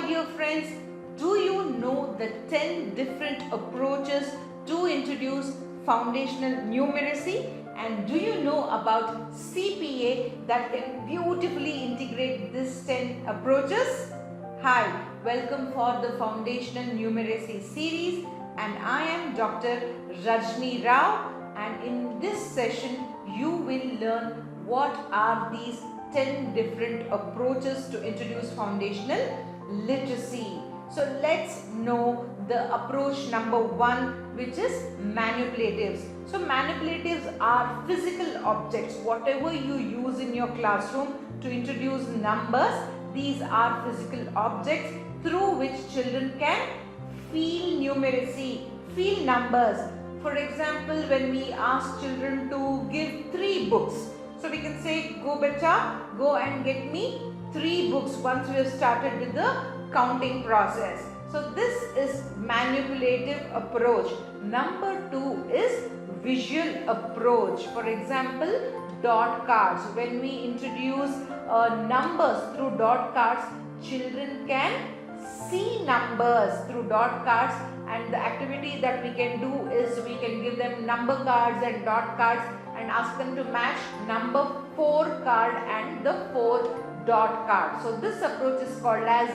dear friends, do you know the 10 different approaches to introduce foundational numeracy? And do you know about CPA that can beautifully integrate these 10 approaches? Hi, welcome for the Foundational Numeracy series, and I am Dr. Rajni Rao, and in this session you will learn what are these 10 different approaches to introduce foundational literacy. So let's know the approach number 1, which is manipulatives. So manipulatives are physical objects, whatever you use in your classroom to introduce numbers. These are physical objects through which children can feel numeracy, feel numbers. For example, when we ask children to give 3 books, so we can say, go beta, go and get me 3 books once we have started with the counting process. So this is manipulative approach. Number 2 is visual approach. For example, dot cards. When we introduce numbers through dot cards, children can see numbers through dot cards, and the activity that we can do is we can give them number cards and dot cards and ask them to match number 4 card and the 4 dot card. So this approach is called as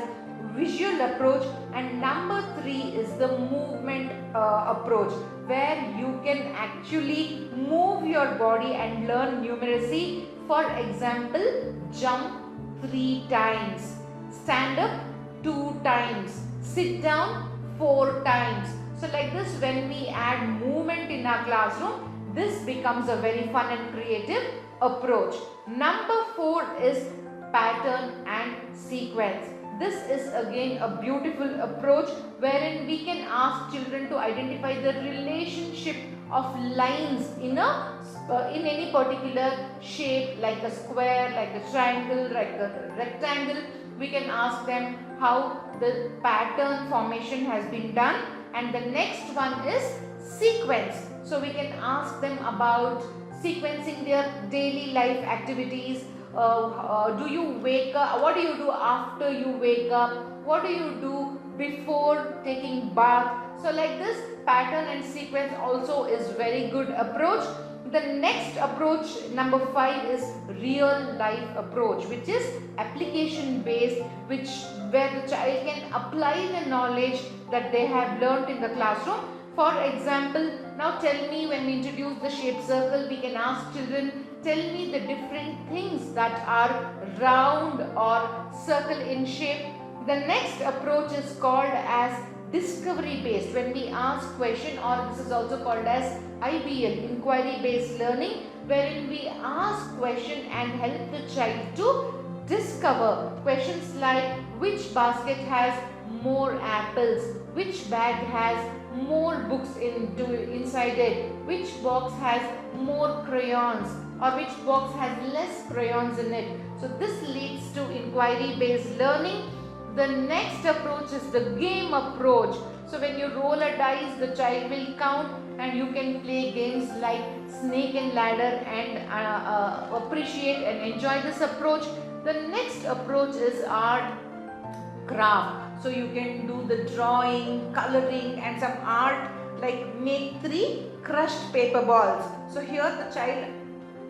visual approach. And number 3 is the movement approach, where you can actually move your body and learn numeracy. For example, jump 3 times, stand up 2 times, sit down 4 times. So like this, when we add movement in our classroom, this becomes a very fun and creative approach. Number 4 is pattern and sequence. This is again a beautiful approach wherein we can ask children to identify the relationship of lines in any particular shape, like a square, like a triangle, like a rectangle. We can ask them how the pattern formation has been done. And the next one is sequence. So we can ask them about sequencing their daily life activities. Do you wake up? What do you do after you wake up? What do you do before taking bath? So like this, pattern and sequence also is very good approach. The next approach, number 5, is real life approach, which is application based, where the child can apply the knowledge that they have learnt in the classroom. For example, now tell me, when we introduce the shape circle, we can ask children, tell me the different things that are round or circle in shape. The next approach is called as discovery based, when we ask question, or this is also called as IBL, inquiry based learning, wherein we ask question and help the child to discover questions like which basket has more apples, which bag has more books inside it, which box has more crayons, or which box has less crayons in it. So this leads to inquiry based learning. The next approach is the game approach. So when you roll a dice, the child will count, and you can play games like snake and ladder and appreciate and enjoy this approach. The next approach is art craft. So you can do the drawing, coloring and some art, like make 3 crushed paper balls. So here the child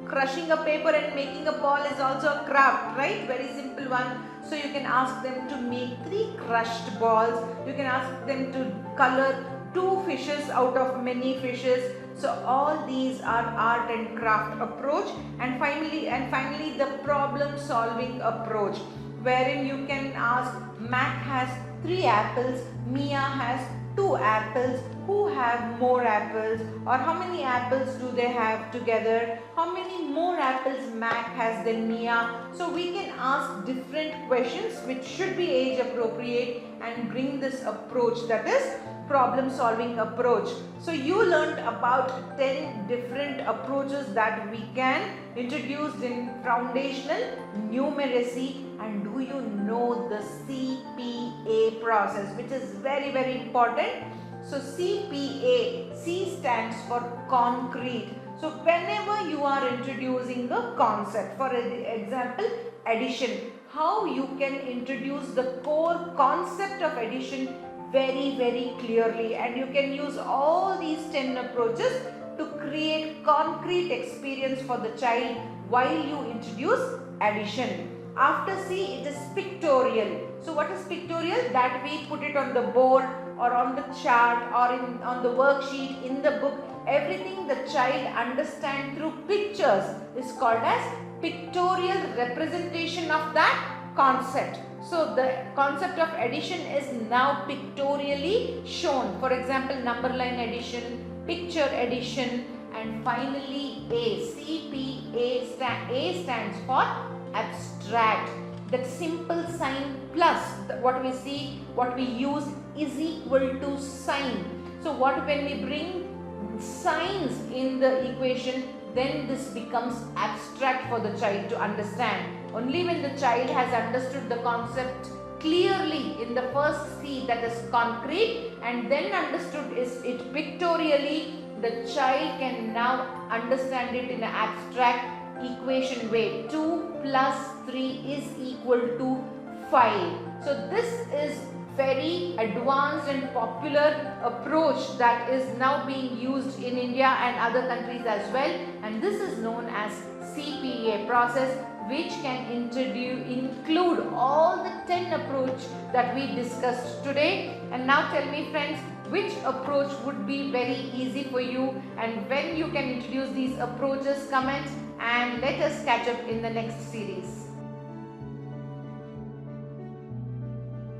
crushing a paper and making a ball is also a craft, right? Very simple one. So you can ask them to make 3 crushed balls. You can ask them to color 2 fishes out of many fishes. So all these are art and craft approach. And finally the problem solving approach, wherein you can ask, Mac has 3 apples, Mia has 2 apples, who have more apples, or how many apples do they have together, how many more apples Mac has than Mia. So we can ask different questions which should be age appropriate and bring this approach, that is problem solving approach. So you learnt about 10 different approaches that we can introduce in foundational numeracy. And do you know the CPA process, which is very, very important? So CPA, C stands for concrete. So whenever you are introducing a concept, for example, addition, how you can introduce the core concept of addition very, very clearly, and you can use all these 10 approaches to create concrete experience for the child while you introduce addition. After C, it is pictorial. So what is pictorial? That we put it on the board or on the chart or on the worksheet, in the book. Everything the child understands through pictures is called as pictorial representation of that concept. So the concept of addition is now pictorially shown. For example, number line addition, picture addition, and finally A. CPA stands for abstract. That simple sign plus what we use is equal to sign. So when we bring signs in the equation, then this becomes abstract for the child to understand. Only when the child has understood the concept clearly in the first C, that is concrete, and then understood it pictorially, the child can now understand it in an abstract equation way. 2 plus 3 is equal to 5. So this is very advanced and popular approach that is now being used in India and other countries as well, and this is known as CPA process, which can include all the 10 approach that we discussed today. And now tell me friends, which approach would be very easy for you, and when you can introduce these approaches, comment, and let us catch up in the next series.